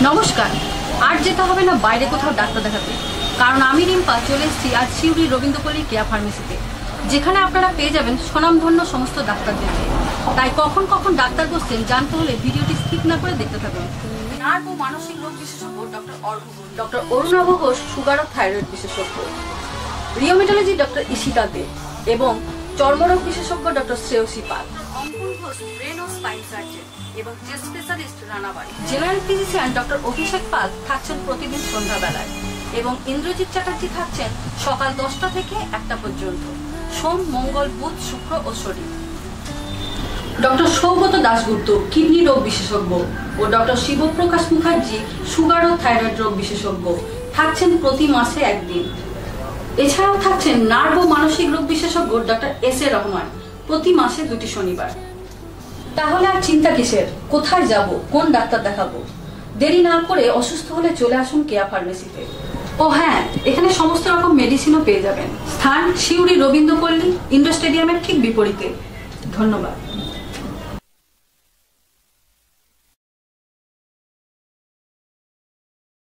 নমস্কার। আর যেতে হবে না বাইরে কোথাও ডাক্তার দেখাতে, কারণ আমি রিম্পা চলে এসেছি আজ সিউড়ি রবীন্দ্রপল্লী কেয়া ফার্মেসিতে, যেখানে আপনারা পেয়ে যাবেন স্বনামধন্য সমস্ত ডাক্তারদেরকে। তাই কখন কখন ডাক্তার বসছেন জানতে হলে ভিডিওটি স্কিপ না করে দেখতে থাকুন। নার্ভ ও মানসিক রোগ বিশেষজ্ঞ ডক্টর অরুণাভ ঘোষ, সুগার ও থাইরয়েড বিশেষজ্ঞ, রিওমেটোলজি ডক্টর ইশিতা দে এবং চর্মরোগ বিশেষজ্ঞ ডক্টর শ্রেয়সী পাল, অঙ্কুর ঘোষ ব্রেন ও স্পাইন সার্জন এবং চেস্ট স্পেশালিস্ট রানাবাড়ি, general physician doctor Abhishek Pal থাকছেন প্রতিদিন সন্ধ্যাবেলায় এবং ইন্দ্রজিৎ চ্যাটার্জি থাকছেন সকাল 10টা থেকে 1টা পর্যন্ত, সোম মঙ্গল বুধ শুক্র ও শনি। ডক্টর সৌগত দাশগুপ্ত কিডনি রোগ বিশেষজ্ঞ ও ডক্টর শিবপ্রকাশ মুখার্জি সুগার ও থাইরয়েড রোগ বিশেষজ্ঞ থাকছেন প্রতি মাসে একদিন। এছাড়াও থাকছেন নার্ভ ও মানসিক রোগ বিশেষজ্ঞ ডক্টর এস এ রহমান প্রতি মাসে 2টি শনিবার। তাহলে আর চিন্তা কিসের? কোথায় যাব, কোন ডাক্তার দেখাবো? দেরি না করে অসুস্থ হলে চলে আসুন কেয়া ফার্মেসিতে। ও হ্যাঁ, এখানে সমস্ত রকম মেডিসিনও পেয়ে যাবেন। স্থান সিউড়ি রবীন্দ্রপল্লী ইন্ডোর স্টেডিয়ামের ঠিক বিপরীতে। ধন্যবাদ।